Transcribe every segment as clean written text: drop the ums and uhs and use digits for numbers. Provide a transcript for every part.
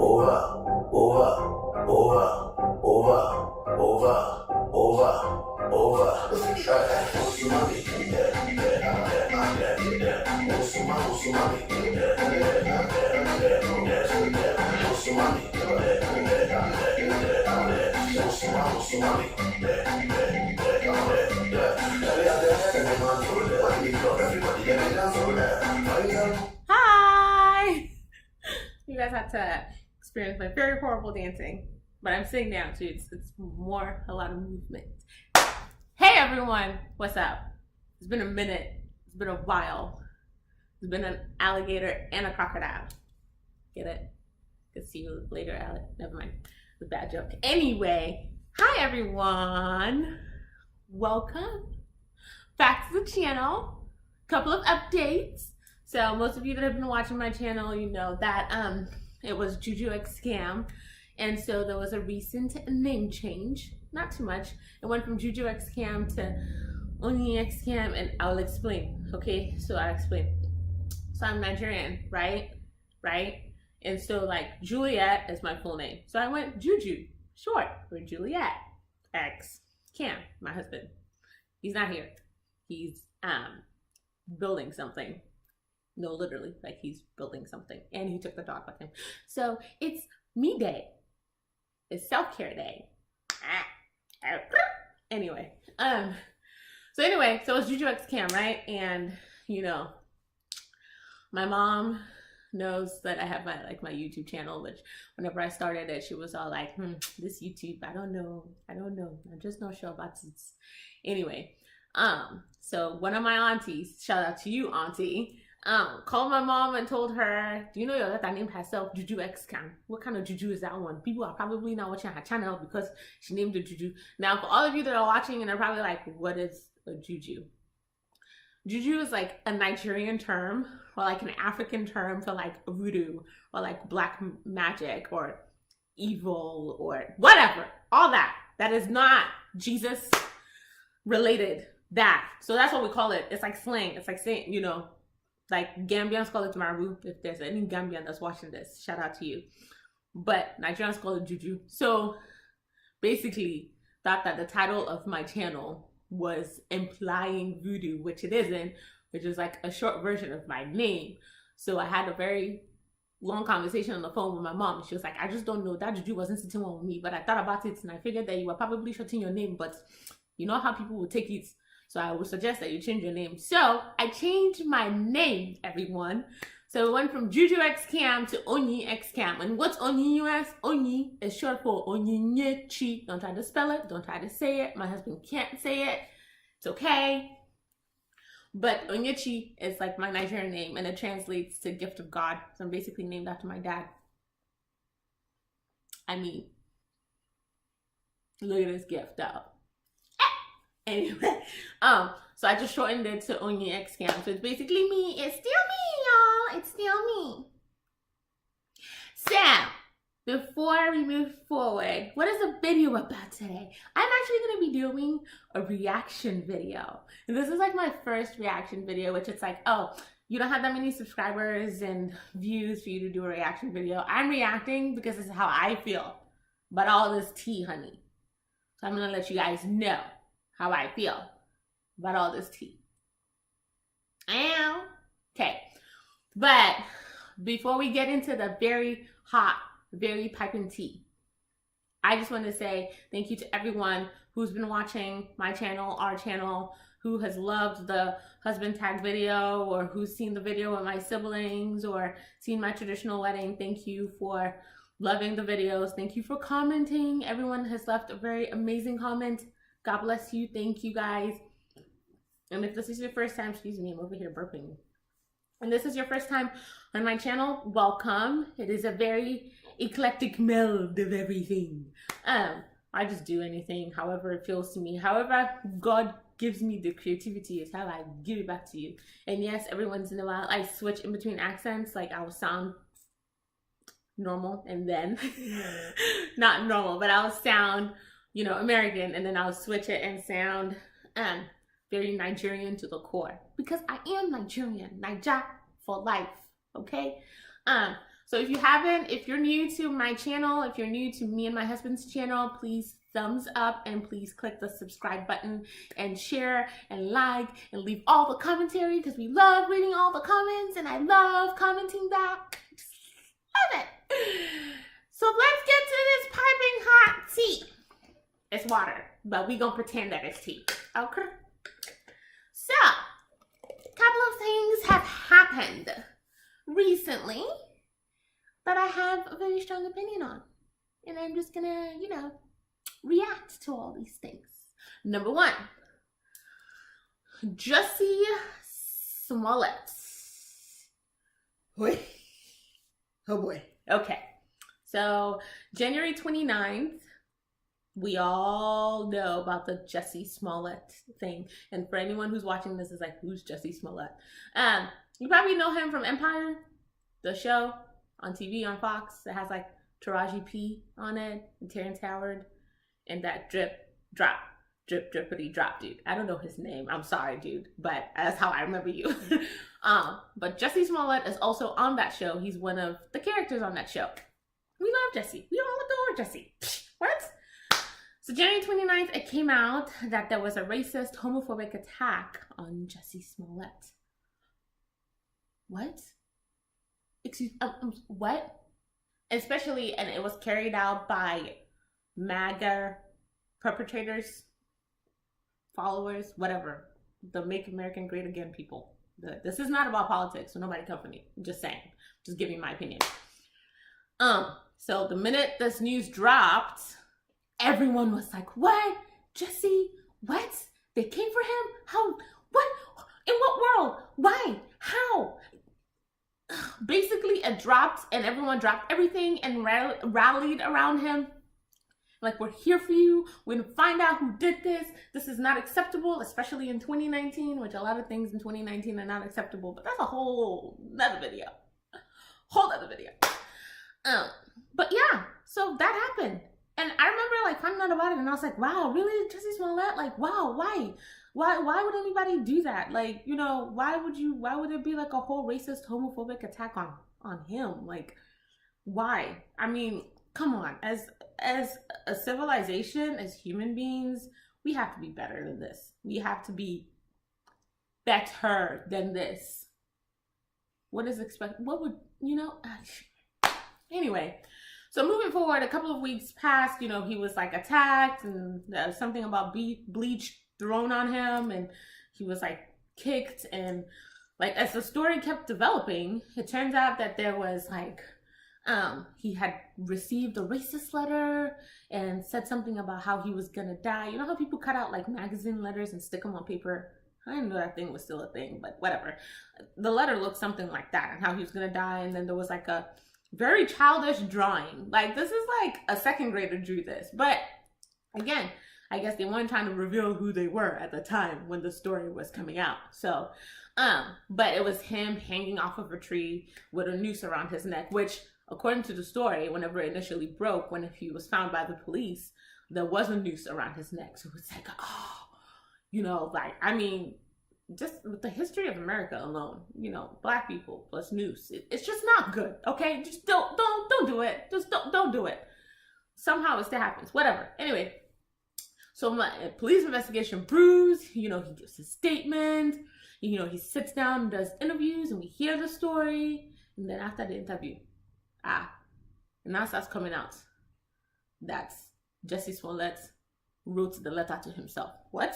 Hi! You guys had to experience my very horrible dancing, but I'm sitting down, so it's more a lot of movement. Hey everyone, what's up? It's been a minute, it's been a while. It's been an alligator and a crocodile. Get it? Could see you later, Alec. Never mind. It's a bad joke. Anyway, hi everyone. Welcome back to the channel. Couple of updates. So most of you that have been watching my channel, you know that it was JujuX Scam, and so there was a recent name change. Not too much. It went from JujuX Scam to unraveling Scam, and I'll explain. Okay, so I'll explain. So I'm Nigerian, right? And so like Juliet is my full name, so I went Juju, short for Juliet X Cam, my husband. He's not here. He's building something. No, literally, like he's building something, and he took the dog with him. So it's me day. It's self-care day. Anyway, so it's JujuX Cam, right? And you know, my mom knows that I have my YouTube channel, which whenever I started it, she was all like, this YouTube, I don't know, I'm just not sure about this. Anyway, so one of my aunties, shout out to you, auntie, called my mom and told her, do you know that I named herself JujuX Scam? What kind of juju is that one? People are probably not watching her channel because she named it Juju. Now, for all of you that are watching and are probably like, what is a juju? Juju is like a Nigerian term or like an African term for like voodoo or like black magic or evil or whatever. All that. That is not Jesus related. That. So that's what we call it. It's like slang. It's like saying, you know, like Gambians call it Maru. If there's any Gambian that's watching this, shout out to you. But Nigerians call it Juju. So basically, that the title of my channel was implying voodoo, which it isn't, which is like a short version of my name. So I had a very long conversation on the phone with my mom. She was like, I just don't know, that juju wasn't sitting well with me, but I thought about it and I figured that you were probably shortening your name, but you know how people will take it. So I would suggest that you change your name. So I changed my name, everyone. So it went from JujuX Scam to unraveling Scam. And what's unraveling? Oni is short for Onyinyechi. Don't try to spell it. Don't try to say it. My husband can't say it. It's okay. But Onyechi is like my Nigerian name, and it translates to gift of God. So I'm basically named after my dad. I mean, look at this gift though. Anyway, so I just shortened it to unraveling Scam. So it's basically me. It's still me, y'all. It's still me. So, before we move forward, what is the video about today? I'm actually going to be doing a reaction video. And this is like my first reaction video, which it's like, oh, you don't have that many subscribers and views for you to do a reaction video. I'm reacting because this is how I feel about all this tea, honey. So I'm going to let you guys know how I feel about all this tea. Ow. Okay. But before we get into the very hot, very piping tea, I just want to say thank you to everyone who's been watching my channel, our channel, who has loved the husband tag video or who's seen the video with my siblings or seen my traditional wedding. Thank you for loving the videos. Thank you for commenting. Everyone has left a very amazing comment. God bless you. Thank you guys. And if this is your first time, excuse me, I'm over here burping. And this is your first time on my channel, welcome. It is a very eclectic meld of everything. I just do anything, however it feels to me. However God gives me the creativity is how I give it back to you. And yes, every once in a while I switch in between accents. Like I will sound normal and then not normal, but I'll sound, you know, American, and then I'll switch it and sound very Nigerian to the core, because I am Nigerian, Naija for life. Okay, so So if you haven't, if you're new to my channel, if you're new to me and my husband's channel, please thumbs up and please click the subscribe button and share and like and leave all the commentary because we love reading all the comments and I love commenting back. Just love it. So let's get to this piping hot tea. It's water, but we gonna pretend that it's tea, okay? So, a couple of things have happened recently that I have a very strong opinion on. And I'm just gonna, you know, react to all these things. Number one, Jussie Smollett. Wait. Oh boy. Okay. So, January 29th, we all know about the Jussie Smollett thing. And for anyone who's watching this is like, who's Jussie Smollett? You probably know him from Empire, the show on TV on Fox that has like Taraji P on it and Terrence Howard and that drip, drop, drip, drippity drop dude. I don't know his name. I'm sorry, dude, but that's how I remember you. But Jussie Smollett is also on that show. He's one of the characters on that show. We love Jussie. We all adore Jussie. What? So January 29th, it came out that there was a racist, homophobic attack on Jussie Smollett. What? What? Especially, and it was carried out by MAGA perpetrators, followers, whatever. The Make America Great Again people. This is not about politics, so nobody come for me. I'm just saying. Just giving my opinion. So the minute this news dropped, everyone was like, what? Jussie? What? They came for him? How? What? In what world? Why? How? Basically, it dropped and everyone dropped everything and rallied around him. Like, we're here for you. We're going to find out who did this. This is not acceptable, especially in 2019, which a lot of things in 2019 are not acceptable. But that's a whole other video. But yeah, so that happened. And I remember like finding out about it and I was like, wow, really? Jussie Smollett? Like, wow, why? Why would anybody do that? Like, you know, why would there be like a whole racist, homophobic attack on him? Like, why? I mean, come on. As a civilization, as human beings, we have to be better than this. We have to be better than this. What is expected? What would, you know? Anyway, so moving forward, a couple of weeks passed, you know, he was like attacked and there was something about bleach thrown on him and he was like kicked, and like as the story kept developing, it turns out that there was like, he had received a racist letter and said something about how he was gonna die. You know how people cut out like magazine letters and stick them on paper? I didn't know that thing was still a thing, but whatever. The letter looked something like that and how he was gonna die, and then there was like a very childish drawing. Like, this is like a second grader drew this. But again, I guess they weren't trying to reveal who they were at the time when the story was coming out. So, but it was him hanging off of a tree with a noose around his neck, which according to the story, whenever it initially broke, when he was found by the police, there was a noose around his neck. So it's like, oh, you know, like, I mean, just with the history of America alone, you know, black people plus noose, it's just not good. Okay, just don't do it. Just don't do it. Somehow it still happens. Whatever. Anyway, so my police investigation brews. You know, he gives his statement. You know, he sits down and does interviews, and we hear the story. And then after the interview, and now starts coming out that Jussie Smollett wrote the letter to himself. What?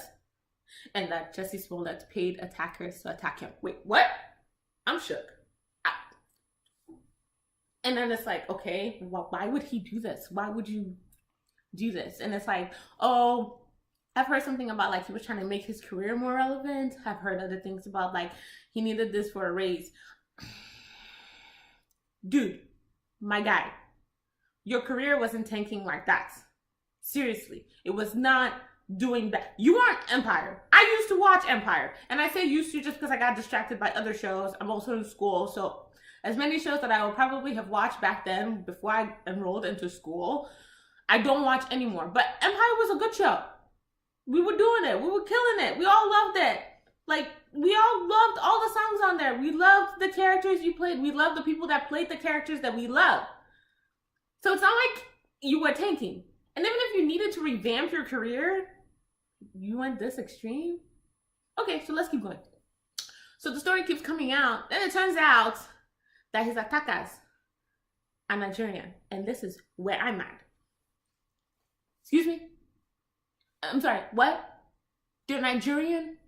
And that Jussie Smollett paid attackers to attack him. Wait, what? I'm shook. And then it's like, okay, well, why would he do this? Why would you do this? And it's like, oh, I've heard something about like he was trying to make his career more relevant. I've heard other things about like he needed this for a raise. Dude, my guy, your career wasn't tanking like that. Seriously, it was not doing that. You aren't Empire. I used to watch Empire, and I say used to just because I got distracted by other shows. I'm also in school, so as many shows that I would probably have watched back then before I enrolled into school, I don't watch anymore. But Empire was a good show. We were doing it. We were killing it. We all loved it. Like, we all loved all the songs on there. We loved the characters you played. We loved the people that played the characters that we love. So it's not like you were tanking. And even if you needed to revamp your career, you went this extreme? Okay, so let's keep going. So the story keeps coming out. Then it turns out that his attackers are Nigerian. And this is where I'm at. Excuse me? I'm sorry, what? They're Nigerian?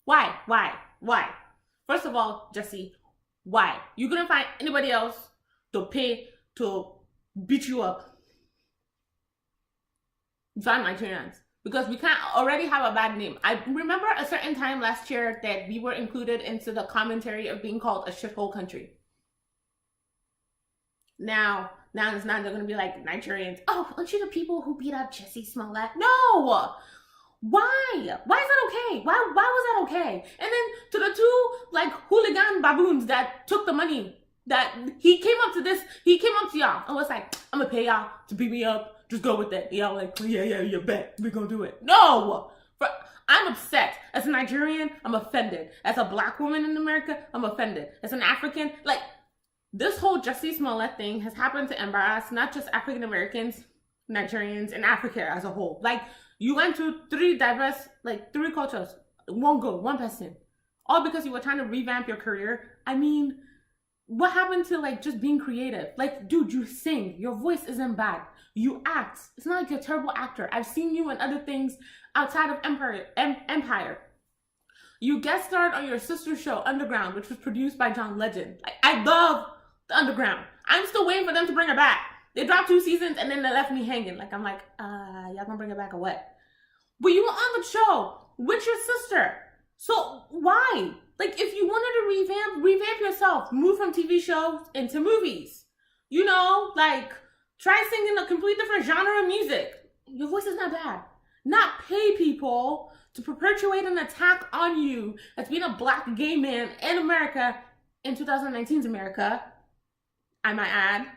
Why? First of all, Jussie, why? You couldn't find anybody else to pay to beat you up. Find Nigerians. Because we can't already have a bad name. I remember a certain time last year that we were included into the commentary of being called a shithole country. Now it's not, they're going to be like Nigerians. Oh, aren't you the people who beat up Jussie Smollett? No! Why? Why is that okay? Why was that okay? And then to the two like hooligan baboons that took the money, that he came up to y'all and was like, I'm gonna pay y'all to beat me up. Just go with it. Y'all like, yeah, you bet. We're gonna do it. No! I'm upset. As a Nigerian, I'm offended. As a black woman in America, I'm offended. As an African, like, this whole Jussie Smollett thing has happened to embarrass not just African Americans, Nigerians, and Africa as a whole. Like, you went to three cultures, one person, all because you were trying to revamp your career. I mean, what happened to like just being creative? Like, dude, you sing, your voice isn't bad. You act. It's not like you're a terrible actor. I've seen you in other things outside of Empire. You guest starred on your sister's show, Underground, which was produced by John Legend. Like, I love the Underground. I'm still waiting for them to bring it back. They dropped 2 seasons and then they left me hanging. Like, I'm like, y'all gonna bring it back or what? But you were on the show with your sister. So why? Like, if you wanted to revamp yourself, move from TV shows into movies. You know, like, try singing a complete different genre of music. Your voice is not bad. Not pay people to perpetuate an attack on you as being a black gay man in America, in 2019's America, I might add.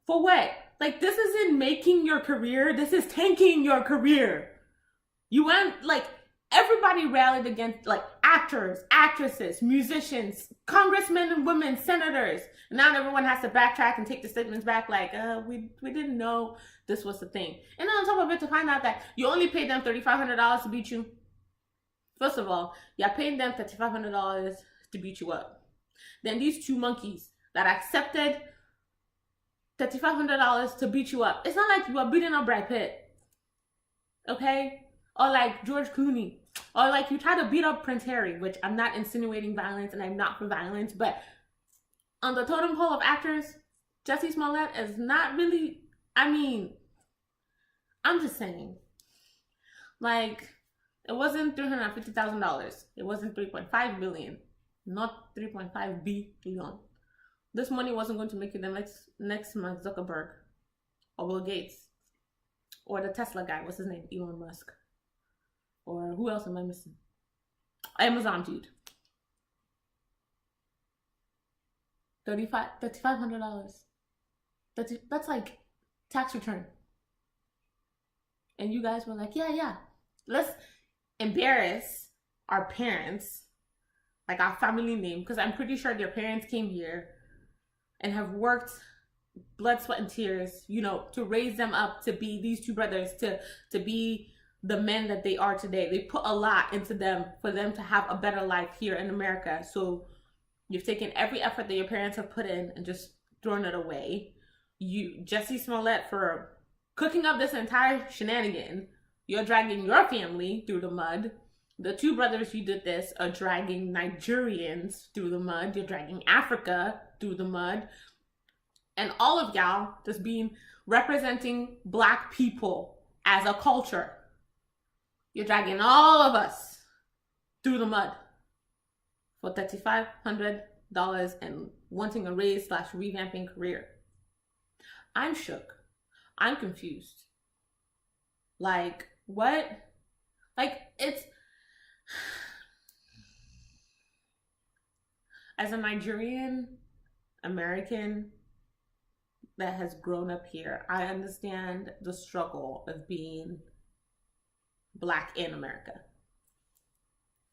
For what? Like, this isn't making your career. This is tanking your career. You went, like, everybody rallied against, like, actors, actresses, musicians, congressmen and women, senators. And now everyone has to backtrack and take the statements back like, we didn't know this was the thing. And then on top of it, to find out that you only paid them $3,500 to beat you. First of all, you're paying them $3,500 to beat you up. Then these two monkeys that accepted $3,500 to beat you up. It's not like you are beating up Brad Pitt, okay? Or like George Clooney. Or like you try to beat up Prince Harry, which I'm not insinuating violence and I'm not for violence, but on the totem pole of actors, Jussie Smollett is not really, I mean, I'm just saying. Like, it wasn't $350,000. It wasn't $3.5 billion. Not $3.5 billion. This money wasn't going to make you the next Mark Zuckerberg or Bill Gates or the Tesla guy. What's his name? Elon Musk. Or who else am I missing? Amazon dude. $3,500. That's like tax return. And you guys were like, yeah. Let's embarrass our parents, like our family name, because I'm pretty sure their parents came here and have worked blood, sweat, and tears, you know, to raise them up to be these two brothers, to be the men that they are today. They put a lot into them for them to have a better life here in America. So you've taken every effort that your parents have put in and just thrown it away. You, Jussie Smollett, for cooking up this entire shenanigan, you're dragging your family through the mud. The two brothers you did this are dragging Nigerians through the mud. You're dragging Africa through the mud. And all of y'all just being representing black people as a culture. You're dragging all of us through the mud for $3,500 and wanting a raise / revamping career. I'm shook. I'm confused. Like, what? Like, it's... As a Nigerian American that has grown up here, I understand the struggle of being black in America.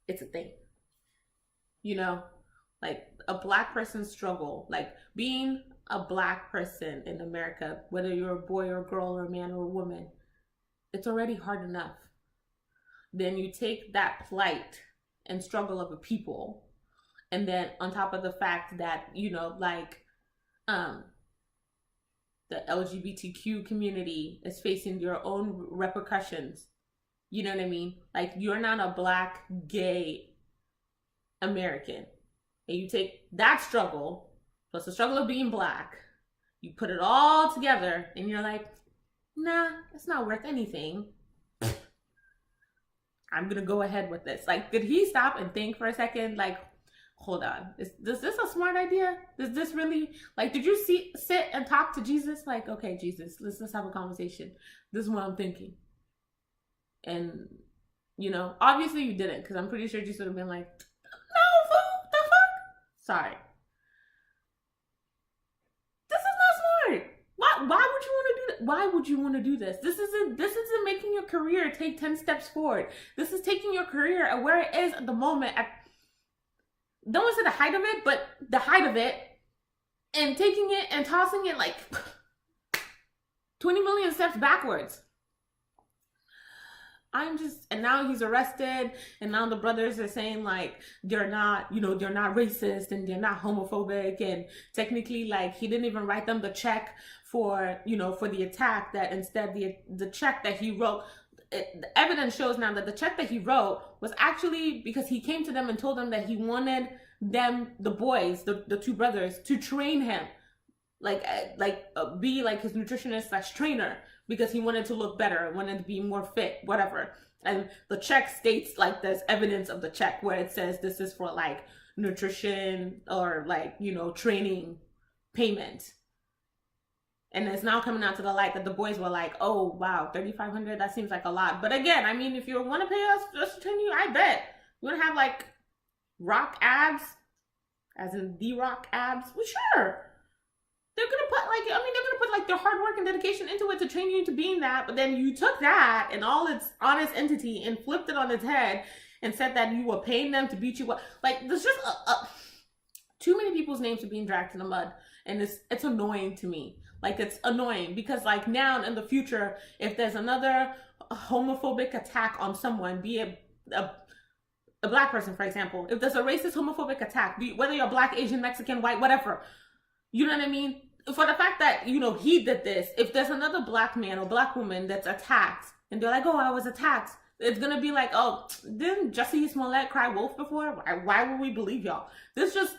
it's a thing. You know, like a Black person's struggle, like being a Black person in America, whether you're a boy or a girl or a man or a woman, it's already hard enough. Then you take that plight and struggle of a people, and then on top of the fact that, you know, like the LGBTQ community is facing your own repercussions. You know what I mean? Like, you're not a Black gay American, and you take that struggle plus the struggle of being Black, you put it all together, and you're like, nah, it's not worth anything. I'm gonna go ahead with this. Like, did he stop and think for a second? Like, hold on, is this a smart idea? Is this really, like, did you sit and talk to Jesus? Like, okay, Jesus, let's have a conversation. This is what I'm thinking. And, you know, obviously you didn't, because I'm pretty sure Jesus would have been like, no, fool, the fuck? Sorry. This is not smart. Why would you want to do that? Why would you want to do this? This isn't making your career take 10 steps forward. This is taking your career at where it is at the moment, don't want to say the height of it, but the height of it, and taking it and tossing it like 20 million steps backwards. And now he's arrested, and now the brothers are saying like they're not racist and they're not homophobic, and technically like he didn't even write them the check for the attack, that instead the check that he wrote, the evidence shows now that the check that he wrote was actually because he came to them and told them that he wanted them, the boys, the two brothers, to train him, be like his nutritionist / trainer, because he wanted to look better, wanted to be more fit, whatever. And the check states, like, there's evidence of the check where it says this is for like nutrition or like, you know, training payment. And it's now coming out to the light that the boys were like, oh, wow, $3,500, that seems like a lot. But again, I mean, if you want to pay us just to train you, I bet. You want to have like rock abs, as in the rock abs? Well, sure. They're going to put like their hard work and dedication into it to train you into being that. But then you took that and all its honest entity and flipped it on its head and said that you were paying them to beat you up. Like, there's just too many people's names are being dragged in the mud. And it's annoying to me. Like, it's annoying because, like, now in the future, if there's another homophobic attack on someone, be it a Black person, for example, if there's a racist homophobic attack, whether you're Black, Asian, Mexican, white, whatever, you know what I mean? For the fact that, you know, he did this, if there's another Black man or Black woman that's attacked, and they're like, oh, I was attacked, it's gonna be like, oh, didn't Jussie Smollett cry wolf before? Why would we believe y'all? This just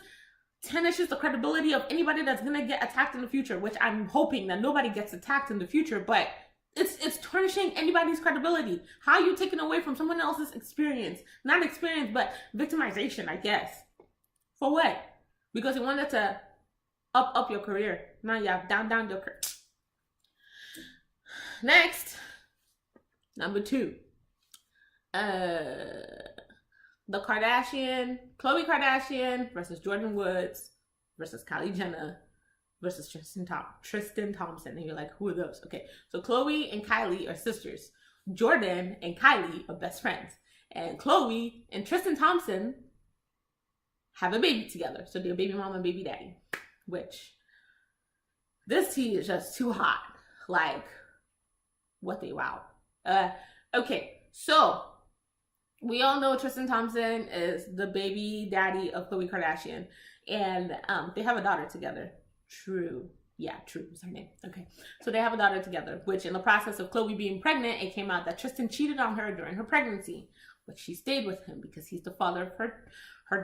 tarnishes the credibility of anybody that's gonna get attacked in the future, which I'm hoping that nobody gets attacked in the future, but it's tarnishing anybody's credibility. How are you taking away from someone else's experience? Not experience, but victimization, I guess. For what? Because you wanted to up your career. Now you have down your career. Next, number 2. The Khloe Kardashian versus Jordyn Woods versus Kylie Jenner versus Tristan Thompson. And you're like, who are those? Okay, so Khloe and Kylie are sisters. Jordyn and Kylie are best friends. And Khloe and Tristan Thompson have a baby together. So they're baby mama and baby daddy. Which, this tea is just too hot. Like, wow. Okay, so we all know Tristan Thompson is the baby daddy of Khloe Kardashian, and they have a daughter together. True is her name. Okay, so they have a daughter together, which in the process of Khloe being pregnant, it came out that Tristan cheated on her during her pregnancy, but she stayed with him because he's the father of her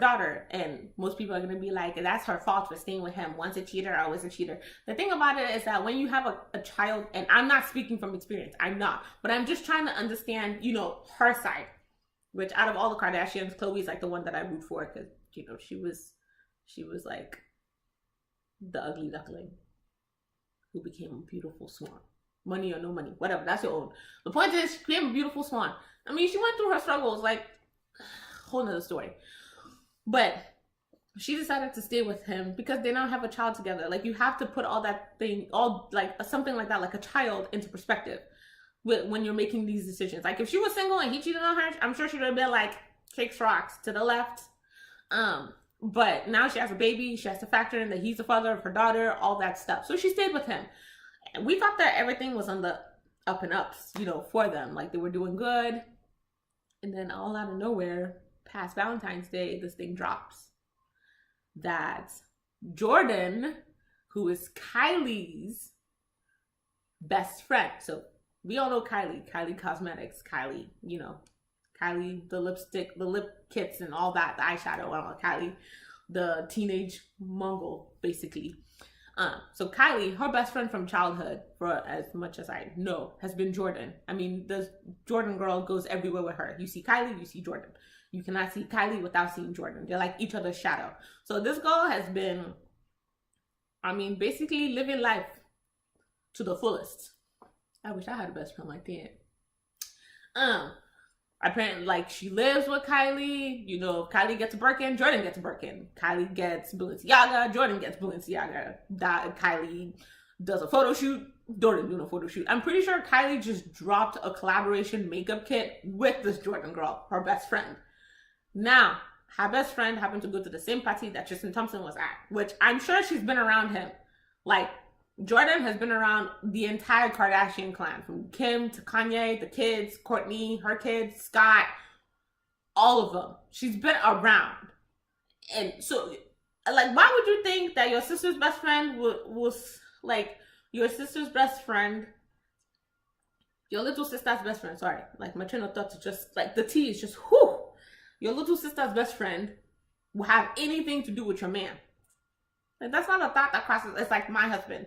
daughter. And most people are going to be like, that's her fault for staying with him. Once a cheater, always a cheater. The thing about it is that when you have a child, and I'm not speaking from experience, I'm not, but I'm just trying to understand, you know, her side. Which out of all the Kardashians, Khloe's like the one that I root for, because, you know, she was like the ugly duckling who became a beautiful swan. Money or no money, whatever, that's your own. The point is, she became a beautiful swan. I mean, she went through her struggles, like, whole nother story. But she decided to stay with him because they now have a child together. Like, you have to put something like that, like a child, into perspective when you're making these decisions. Like, if she was single and he cheated on her, I'm sure she would have been like, kicks rocks to the left. But now she has a baby. She has to factor in that he's the father of her daughter, all that stuff. So she stayed with him. And we thought that everything was on the up and ups, you know, for them. Like they were doing good. And then all out of nowhere, past Valentine's Day, this thing drops. That Jordan, who is Kylie's best friend. So we all know Kylie Cosmetics, Kylie, you know, Kylie, the lipstick, the lip kits and all that, the eyeshadow and all, Kylie, the teenage Mongol, basically. So Kylie, her best friend from childhood, for as much as I know, has been Jordan. I mean, the Jordan girl goes everywhere with her. You see Kylie, you see Jordan. You cannot see Kylie without seeing Jordan. They're like each other's shadow. So this girl has been, I mean, basically living life to the fullest. I wish I had a best friend like that. Apparently, like, she lives with Kylie. You know, Kylie gets a Birkin, Jordan gets a Birkin. Kylie gets Balenciaga, Jordan gets Balenciaga. Kylie does a photo shoot, Jordan doing a photo shoot. I'm pretty sure Kylie just dropped a collaboration makeup kit with this Jordan girl, her best friend. Now, her best friend happened to go to the same party that Tristan Thompson was at, which I'm sure she's been around him. Like, Jordan has been around the entire Kardashian clan, from Kim to Kanye, the kids, Kourtney, her kids, Scott, all of them. She's been around. And so, like, why would you think that your sister's best friend was, like, your sister's best friend, your little sister's best friend, sorry, like, my train of thought is just, like, the tea is just, whew. Your little sister's best friend will have anything to do with your man. Like, that's not a thought that crosses. It's like my husband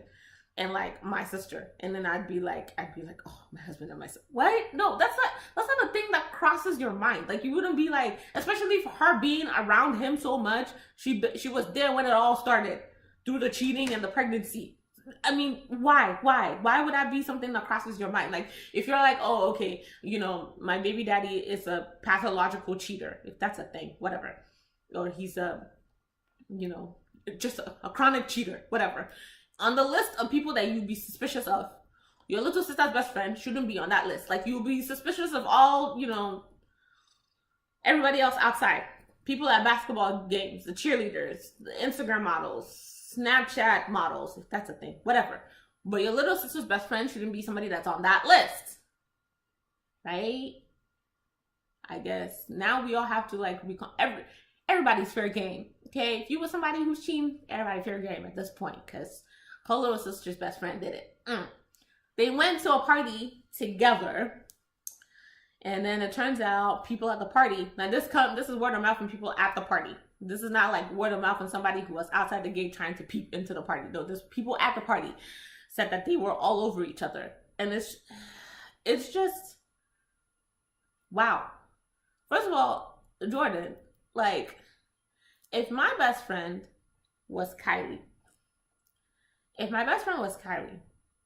and like my sister, and then I'd be like, oh, my husband and my sister. What? No, that's not a thing that crosses your mind. Like, you wouldn't be like, especially for her being around him so much. She was there when it all started, through the cheating and the pregnancy. I mean, why would that be something that crosses your mind? Like, if you're like, oh, okay, you know, my baby daddy is a pathological cheater, if that's a thing, whatever, or he's a, you know, just a chronic cheater, whatever. On the list of people that you'd be suspicious of, your little sister's best friend shouldn't be on that list. Like, you'll be suspicious of all, you know, everybody else outside. People at basketball games, the cheerleaders, the Instagram models, Snapchat models, if that's a thing, whatever. But your little sister's best friend shouldn't be somebody that's on that list. Right? I guess now we all have to, like, everybody's fair game. Okay? If you were somebody who's cheating, everybody fair game at this point, because her little sister's best friend did it. They went to a party together, and then it turns out people at the party, now this is word of mouth from people at the party. This is not like word of mouth from somebody who was outside the gate trying to peep into the party. No, there's people at the party said that they were all over each other. And it's just, wow. First of all, Jordan, like, if my best friend was Kylie,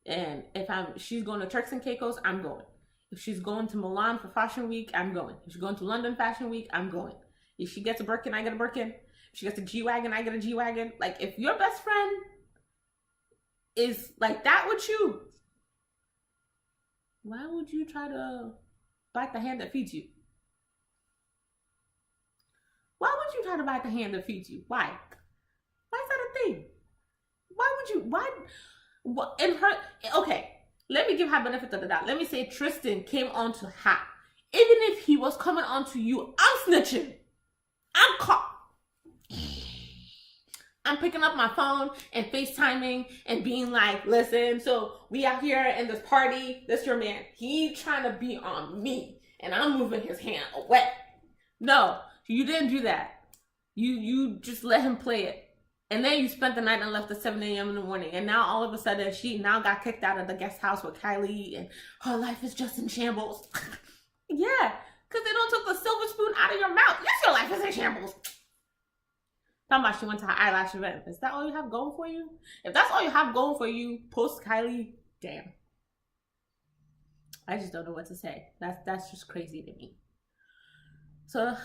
and she's going to Turks and Caicos, I'm going. If she's going to Milan for Fashion Week, I'm going. If she's going to London Fashion Week, I'm going. If she gets a Birkin, I get a Birkin. If she gets a G-Wagon, I get a G-Wagon. Like, if your best friend is like that with you, why would you try to bite the hand that feeds you? Why would you try to bite the hand that feeds you? Why? Why is that a thing? Okay, let me give her benefit of the doubt. Let me say Tristan came on to her. Even if he was coming on to you, I'm snitching. I'm caught. I'm picking up my phone and FaceTiming and being like, listen, so we out here in this party, this your man. He trying to be on me and I'm moving his hand away. No, you didn't do that. You just let him play it. And then you spent the night and left at 7 a.m. in the morning. And now all of a sudden she now got kicked out of the guest house with Kylie and her life is just in shambles. Yeah. Because they don't took the silver spoon out of your mouth. Yes, your life is in shambles. Talking about she went to her eyelash event. Is that all you have going for you? If that's all you have going for you, post Kylie, damn. I just don't know what to say. That's just crazy to me. So,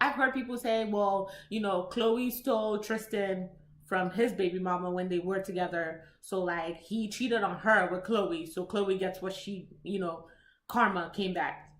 I've heard people say, well, you know, Khloe stole Tristan from his baby mama when they were together. So, like, he cheated on her with Khloe. So Khloe gets what she, you know, karma came back.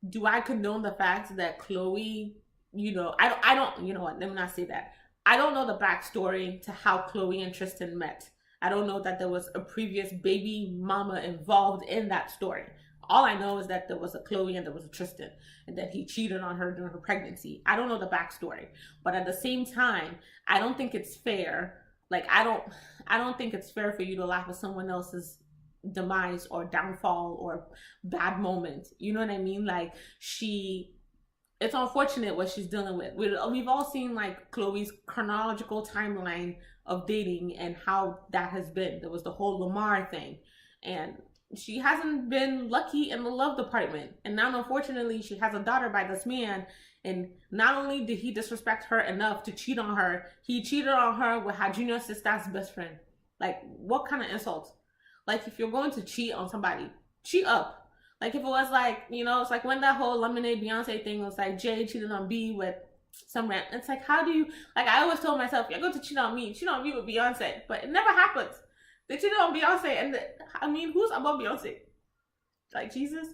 do I condone the fact that Khloe, I don't, you know what, let me not say that. I don't know the backstory to how Khloe and Tristan met. I don't know that there was a previous baby mama involved in that story. All I know is that there was a Khloe and there was a Tristan, and that he cheated on her during her pregnancy. I don't know the backstory, but at the same time, I don't think it's fair. Like, I don't think it's fair for you to laugh at someone else's demise or downfall or bad moment. You know what I mean? Like, it's unfortunate what she's dealing with. We've all seen like Khloe's chronological timeline of dating and how that has been. There was the whole Lamar thing, and she hasn't been lucky in the love department. And now, unfortunately, she has a daughter by this man. And not only did he disrespect her enough to cheat on her, he cheated on her with her junior sister's best friend. Like, what kind of insult? Like, if you're going to cheat on somebody, cheat up. Like, if it was like, it's like when that whole Lemonade Beyonce thing was like Jay cheated on B with some rant. It's like, how do you, like, I always told myself, you're going to cheat on me with Beyonce. But it never happens. They cheated on Beyonce, and who's above Beyonce? Like, Jesus?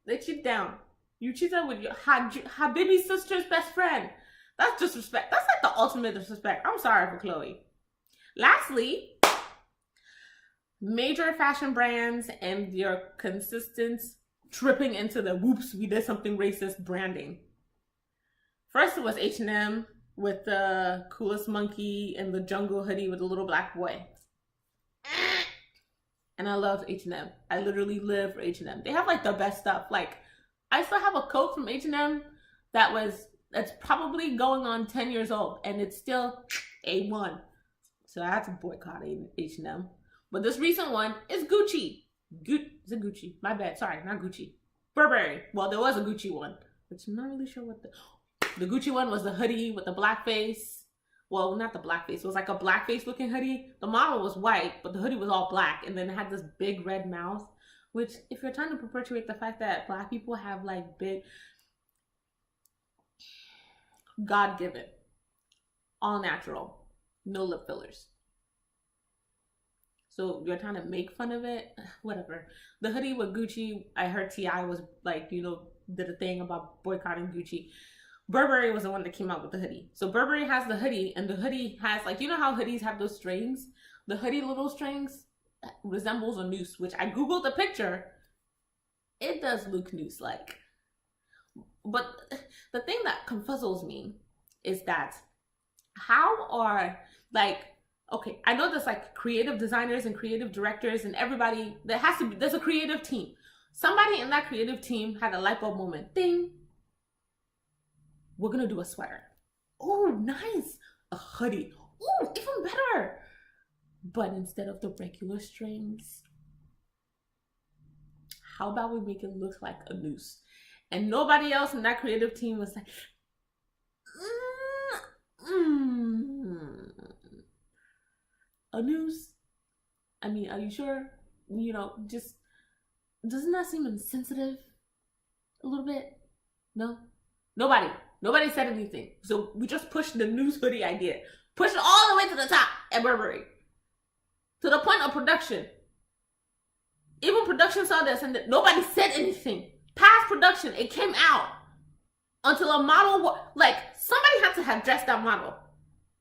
They cheat down. You cheated with her baby sister's best friend. That's disrespect. That's like the ultimate disrespect. I'm sorry for Khloe. Lastly, major fashion brands and their consistent tripping into the whoops, we did something racist branding. First, it was H&M with the coolest monkey and the jungle hoodie with the little black boy. And I love H&M. I literally live for H&M. They have like the best stuff. Like, I still have a coat from H&M that's probably going on 10 years old, and it's still A1. So I had to boycott H&M. But this recent one is Gucci. Is it Gucci? My bad. Sorry, not Gucci. Burberry. Well, there was a Gucci one, which I'm not really sure what the Gucci one was. The hoodie with the black face. Well, not the black face. It was like a blackface looking hoodie. The model was white, but the hoodie was all black, and then it had this big red mouth. Which, if you're trying to perpetuate the fact that black people have like big, God-given, all natural, no lip fillers. So you're trying to make fun of it? Whatever. The hoodie with Gucci, I heard T.I. was like, did a thing about boycotting Gucci. Burberry was the one that came out with the hoodie. So Burberry has the hoodie, and the hoodie has like, how hoodies have those strings? The hoodie little strings resembles a noose, which I googled the picture. It does look noose-like. But the thing that confuzzles me is that how are, like, okay, I know there's like creative designers and creative directors and everybody, there's a creative team. Somebody in that creative team had a light bulb moment. Ding. We're gonna do a sweater. Oh, nice. A hoodie. Oh, even better. But instead of the regular strings, how about we make it look like a noose? And nobody else in that creative team was like, a noose? I mean, are you sure? Just, doesn't that seem insensitive a little bit? No? Nobody said anything. So we just pushed the noose hoodie idea. Pushed it all the way to the top at Burberry. To the point of production. Even production saw this and nobody said anything. Past production, it came out. Until a model, like, somebody had to have dressed that model.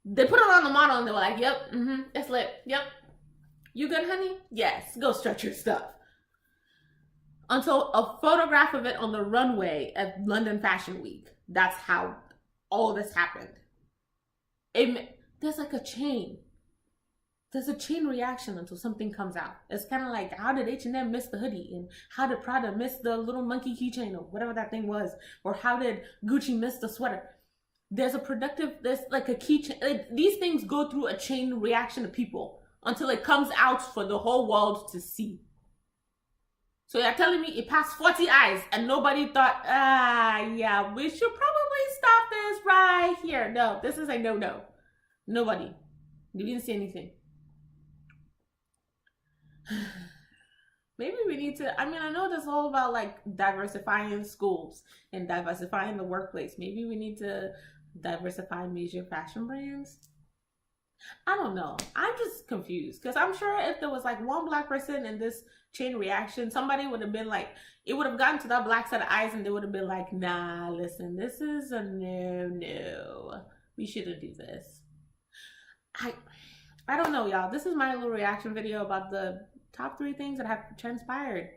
They put it on the model and they were like, yep, it's lit, yep. You good, honey? Yes, go stretch your stuff. Until a photograph of it on the runway at London Fashion Week. That's how all this happened. There's like a chain. There's a chain reaction until something comes out. It's kind of like, how did H&M miss the hoodie? And how did Prada miss the little monkey keychain or whatever that thing was? Or how did Gucci miss the sweater? There's like a keychain. These things go through a chain reaction of people until it comes out for the whole world to see. So you're telling me it passed 40 eyes and nobody thought, yeah, we should probably stop this right here. No, this is a no-no. Nobody. You didn't see anything. Maybe we need to, I know this is all about like diversifying schools and diversifying the workplace. Maybe we need to diversify major fashion brands. I don't know. I'm just confused because I'm sure if there was like one black person in this chain reaction, somebody would have been like, it would have gotten to that black set of eyes and they would have been like, nah, listen, this is a no. We shouldn't do this. I don't know, y'all. This is my little reaction video about the top 3 things that have transpired.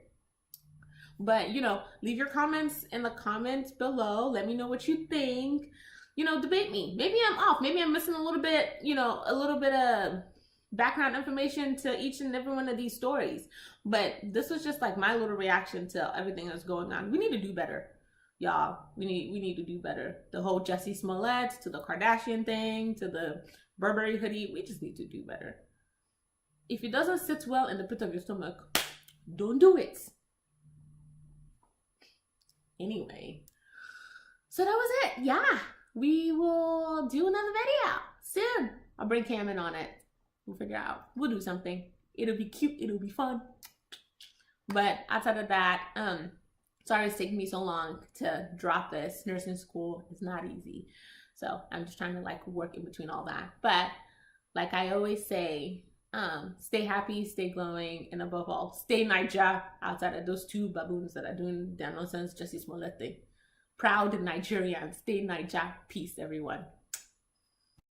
But, you know, leave your comments in the comments below. Let me know what you think. You know, debate me. Maybe I'm off. Maybe I'm missing a little bit, you know, a little bit of background information to each and every one of these stories. But this was just like my little reaction to everything that's going on. We need to do better, y'all. We need to do better. The whole Jussie Smollett, to the Kardashian thing, to the Burberry hoodie. We just need to do better. If it doesn't sit well in the pit of your stomach, don't do it. Anyway, so that was it. Yeah, we will do another video soon. I'll bring Cam in on it. We'll figure out. We'll do something. It'll be cute. It'll be fun. But outside of that, sorry it's taking me so long to drop this. Nursing school is not easy. So I'm just trying to like work in between all that. But like I always say, stay happy, stay glowing, and above all, stay Naija outside of those 2 baboons that are doing their nonsense Jussie Smollett thing. Proud Nigerian, stay Naija. Peace, everyone.